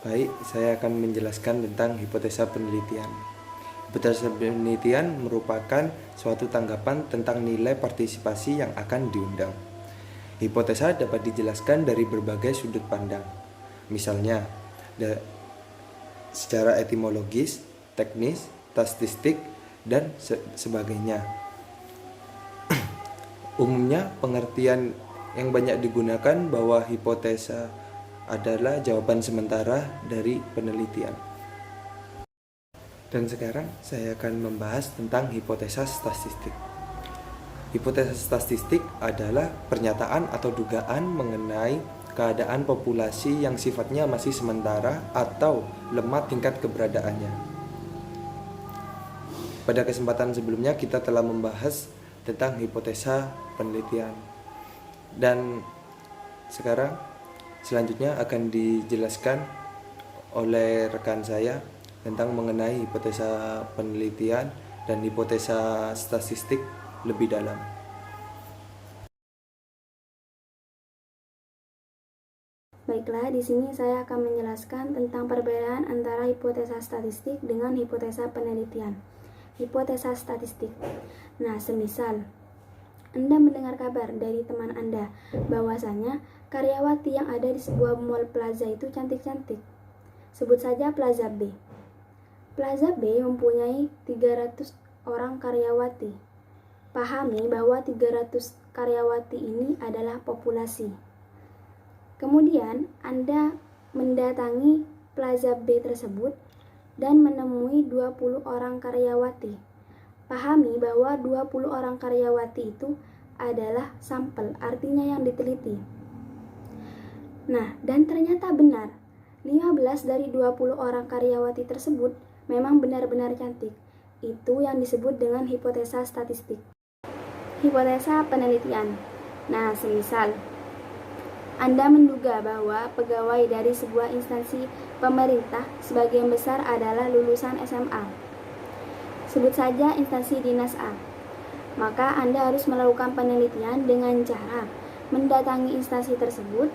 Baik, saya akan menjelaskan tentang hipotesa penelitian. Hipotesa penelitian merupakan suatu tanggapan tentang nilai partisipasi yang akan diundang. Hipotesa dapat dijelaskan dari berbagai sudut pandang. Misalnya, secara etimologis, teknis, statistik, dan sebagainya. Umumnya, pengertian yang banyak digunakan bahwa hipotesa adalah jawaban sementara dari penelitian. Dan sekarang saya akan membahas tentang hipotesa statistik. Hipotesa statistik adalah pernyataan atau dugaan mengenai keadaan populasi yang sifatnya masih sementara atau lemah tingkat keberadaannya. Pada kesempatan sebelumnya kita telah membahas tentang hipotesa penelitian. Dan sekarang selanjutnya akan dijelaskan oleh rekan saya tentang mengenai hipotesa penelitian dan hipotesa statistik lebih dalam. Baiklah, di sini saya akan menjelaskan tentang perbedaan antara hipotesa statistik dengan hipotesa penelitian. Hipotesa statistik. Nah, semisal Anda mendengar kabar dari teman Anda bahwasanya karyawati yang ada di sebuah mall plaza itu cantik-cantik. Sebut saja Plaza B. Plaza B mempunyai 300 orang karyawati. Pahami bahwa 300 karyawati ini adalah populasi. Kemudian Anda mendatangi Plaza B tersebut dan menemui 20 orang karyawati. Pahami bahwa 20 orang karyawati itu adalah sampel, artinya yang diteliti. Nah, dan ternyata benar, 15 dari 20 orang karyawati tersebut memang benar-benar cantik. Itu yang disebut dengan hipotesa statistik. Hipotesa penelitian. Nah, semisal Anda menduga bahwa pegawai dari sebuah instansi pemerintah sebagian besar adalah lulusan SMA. Sebut saja instansi dinas A. Maka Anda harus melakukan penelitian dengan cara mendatangi instansi tersebut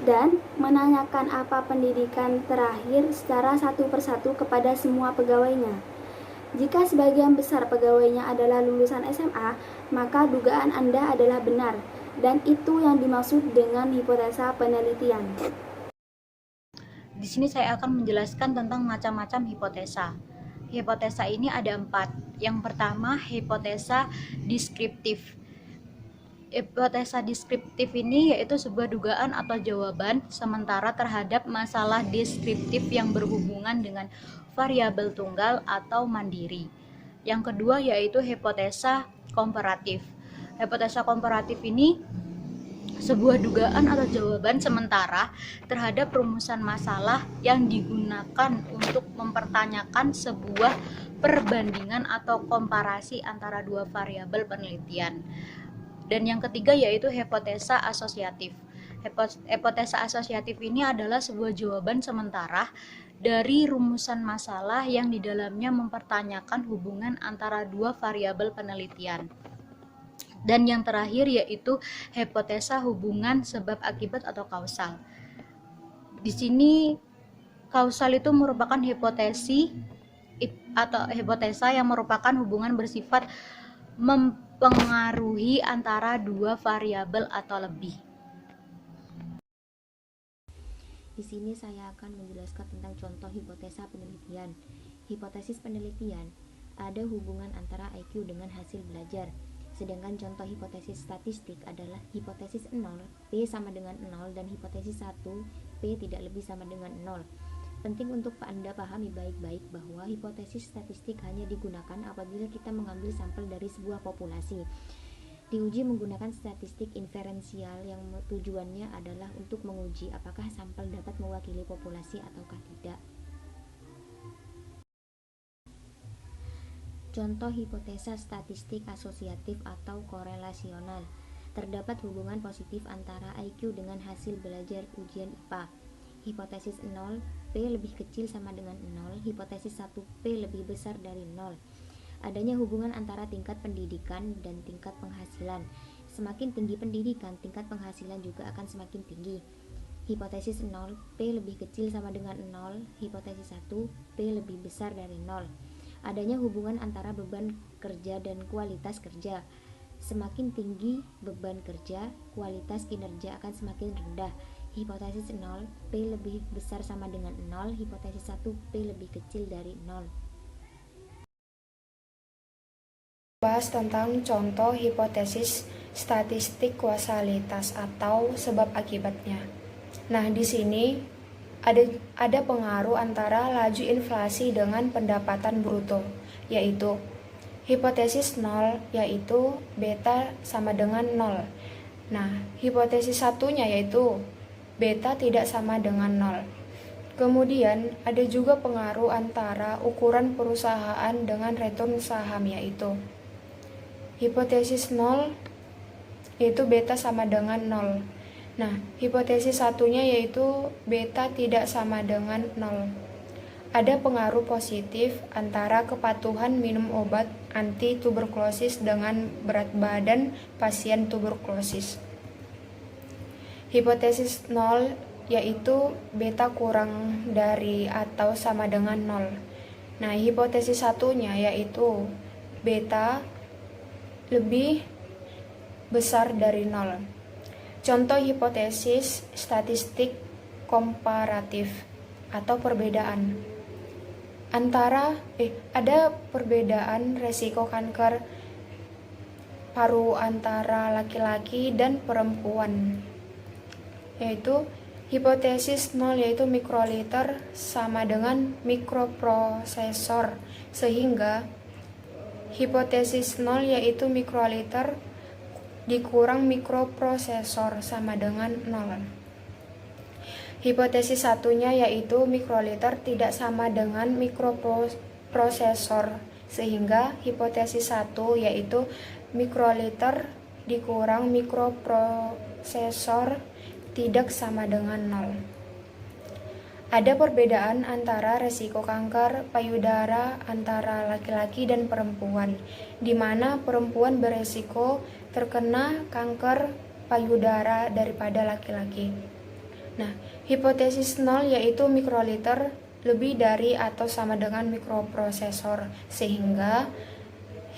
dan menanyakan apa pendidikan terakhir secara satu persatu kepada semua pegawainya. Jika sebagian besar pegawainya adalah lulusan SMA, maka dugaan Anda adalah benar, dan itu yang dimaksud dengan hipotesa penelitian. Di sini saya akan menjelaskan tentang macam-macam hipotesa. Hipotesa ini ada 4. Yang pertama, hipotesa deskriptif. Hipotesa deskriptif ini yaitu sebuah dugaan atau jawaban sementara terhadap masalah deskriptif yang berhubungan dengan variabel tunggal atau mandiri. Yang kedua yaitu hipotesa komparatif. Hipotesa komparatif ini sebuah dugaan atau jawaban sementara terhadap rumusan masalah yang digunakan untuk mempertanyakan sebuah perbandingan atau komparasi antara dua variabel penelitian. Dan yang ketiga yaitu hipotesa asosiatif. Hipotesa asosiatif ini adalah sebuah jawaban sementara dari rumusan masalah yang di dalamnya mempertanyakan hubungan antara dua variabel penelitian. Dan yang terakhir yaitu hipotesa hubungan sebab akibat atau kausal. Di sini kausal itu merupakan hipotesa yang merupakan hubungan bersifat mempengaruhi antara dua variabel atau lebih. Di sini saya akan menjelaskan tentang contoh hipotesa penelitian. Hipotesis penelitian, ada hubungan antara IQ dengan hasil belajar. Sedangkan contoh hipotesis statistik adalah hipotesis 0, P sama dengan 0, dan hipotesis 1, P tidak lebih sama dengan 0. Penting untuk Anda pahami baik-baik bahwa hipotesis statistik hanya digunakan apabila kita mengambil sampel dari sebuah populasi. Diuji menggunakan statistik inferensial yang tujuannya adalah untuk menguji apakah sampel dapat mewakili populasi ataukah tidak. Contoh hipotesa statistik asosiatif atau korelasional. Terdapat hubungan positif antara IQ dengan hasil belajar ujian IPA. Hipotesis 0, P lebih kecil sama dengan 0, hipotesis 1, P lebih besar dari 0. Adanya hubungan antara tingkat pendidikan dan tingkat penghasilan. Semakin tinggi pendidikan, tingkat penghasilan juga akan semakin tinggi. Hipotesis 0, P lebih kecil sama dengan 0. Hipotesis 1, P lebih besar dari 0. Adanya hubungan antara beban kerja dan kualitas kerja. Semakin tinggi beban kerja, kualitas kinerja akan semakin rendah. Hipotesis 0, P lebih besar sama dengan 0. Hipotesis 1, P lebih kecil dari 0. Bahas tentang contoh hipotesis statistik kausalitas atau sebab akibatnya. Nah, di sini ada pengaruh antara laju inflasi dengan pendapatan bruto, yaitu hipotesis 0 yaitu beta sama dengan 0. Nah, hipotesis satunya yaitu beta tidak sama dengan 0. Kemudian ada juga pengaruh antara ukuran perusahaan dengan return saham, yaitu hipotesis 0 yaitu beta sama dengan 0. Nah, hipotesis satunya yaitu beta tidak sama dengan 0. Ada pengaruh positif antara kepatuhan minum obat anti tuberkulosis dengan berat badan pasien tuberkulosis. Hipotesis 0 yaitu beta kurang dari atau sama dengan 0. Nah, hipotesis satunya yaitu beta lebih besar dari 0. Contoh hipotesis statistik komparatif atau perbedaan ada perbedaan resiko kanker paru antara laki-laki dan perempuan, yaitu hipotesis 0 yaitu mikroliter sama dengan mikroprosesor, sehingga hipotesis 0 yaitu mikroliter dikurang mikroprosesor sama dengan 0. Hipotesis satunya yaitu mikroliter tidak sama dengan mikroprosesor, sehingga hipotesis 1 yaitu mikroliter dikurang mikroprosesor tidak sama dengan 0. Ada perbedaan antara resiko kanker payudara antara laki-laki dan perempuan, di mana perempuan beresiko terkena kanker payudara daripada laki-laki. Nah, hipotesis 0 yaitu mikroliter lebih dari atau sama dengan mikroprosesor, sehingga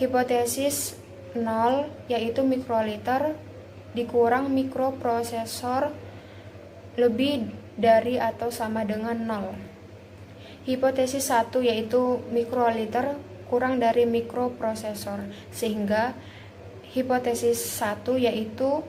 hipotesis 0 yaitu mikroliter dikurang mikroprosesor lebih dari atau sama dengan 0. Hipotesis 1 yaitu mikroliter kurang dari mikroprosesor, sehingga hipotesis 1 yaitu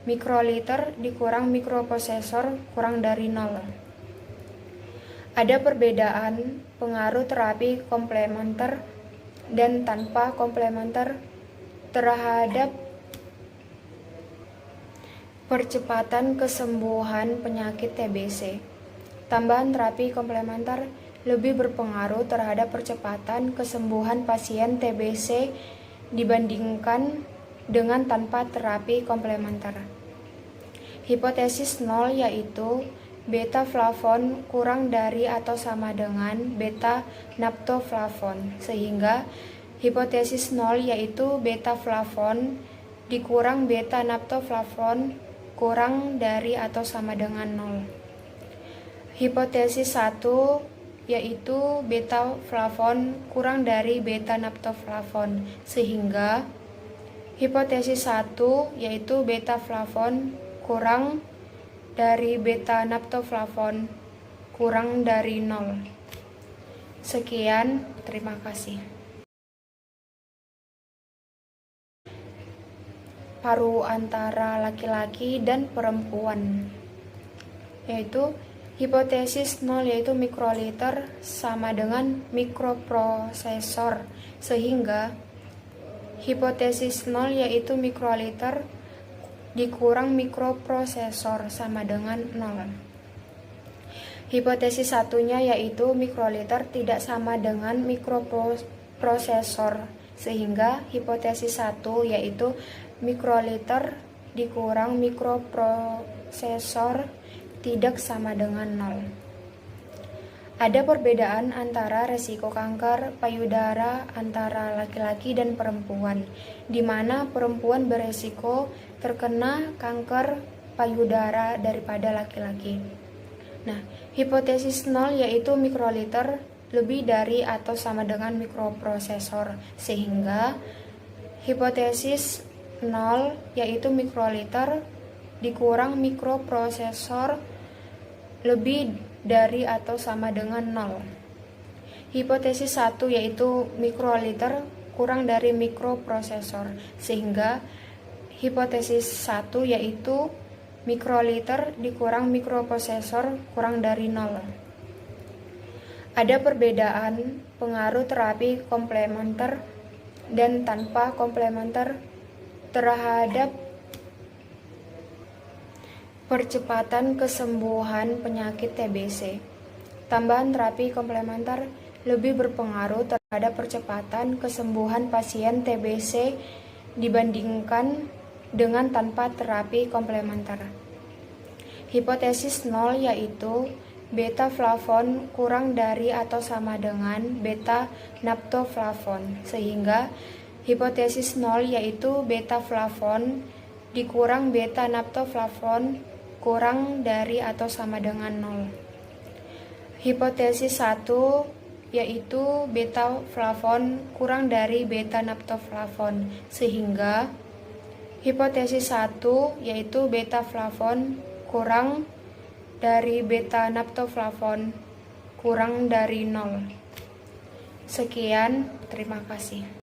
mikroliter dikurang mikroprosesor kurang dari 0. Ada perbedaan pengaruh terapi komplementer dan tanpa komplementer terhadap percepatan kesembuhan penyakit TBC. Tambahan terapi komplementer lebih berpengaruh terhadap percepatan kesembuhan pasien TBC dibandingkan dengan tanpa terapi komplementer. Hipotesis 0 yaitu beta flavon kurang dari atau sama dengan beta naptoflavon, sehingga hipotesis 0 yaitu beta flavon dikurang beta naptoflavon kurang dari atau sama dengan 0. Hipotesis 1 yaitu beta flavon kurang dari beta naptoflavon, sehingga hipotesis 1 yaitu beta flavon kurang dari beta naptoflavon kurang dari 0. Sekian, terima kasih. Paru antara laki-laki dan perempuan, yaitu hipotesis 0 yaitu mikroliter sama dengan mikroprosesor, sehingga hipotesis 0 yaitu mikroliter dikurang mikroprosesor sama dengan 0. Hipotesis satunya yaitu mikroliter tidak sama dengan mikroprosesor, sehingga hipotesis 1 yaitu mikroliter dikurang mikroprosesor tidak sama dengan 0. Ada perbedaan antara resiko kanker payudara antara laki-laki dan perempuan, di mana perempuan beresiko terkena kanker payudara daripada laki-laki. Nah, hipotesis 0 yaitu mikroliter lebih dari atau sama dengan mikroprosesor, sehingga hipotesis 0 yaitu mikroliter dikurang mikroprosesor lebih dari atau sama dengan 0. Hipotesis 1 yaitu mikroliter kurang dari mikroprosesor, sehingga hipotesis 1 yaitu mikroliter dikurang mikroprosesor kurang dari 0. Ada perbedaan pengaruh terapi komplementer dan tanpa komplementer terhadap percepatan kesembuhan penyakit TBC. Tambahan terapi komplementer lebih berpengaruh terhadap percepatan kesembuhan pasien TBC dibandingkan dengan tanpa terapi komplementer. Hipotesis 0 yaitu beta flavon kurang dari atau sama dengan beta naptoflavon, sehingga hipotesis 0 yaitu beta flavon dikurang beta naptoflavon kurang dari atau sama dengan 0. Hipotesis 1 yaitu beta flavon kurang dari beta naptoflavon, sehingga hipotesis 1 yaitu beta flavon kurang dari beta naptoflavon kurang dari 0. Sekian, terima kasih.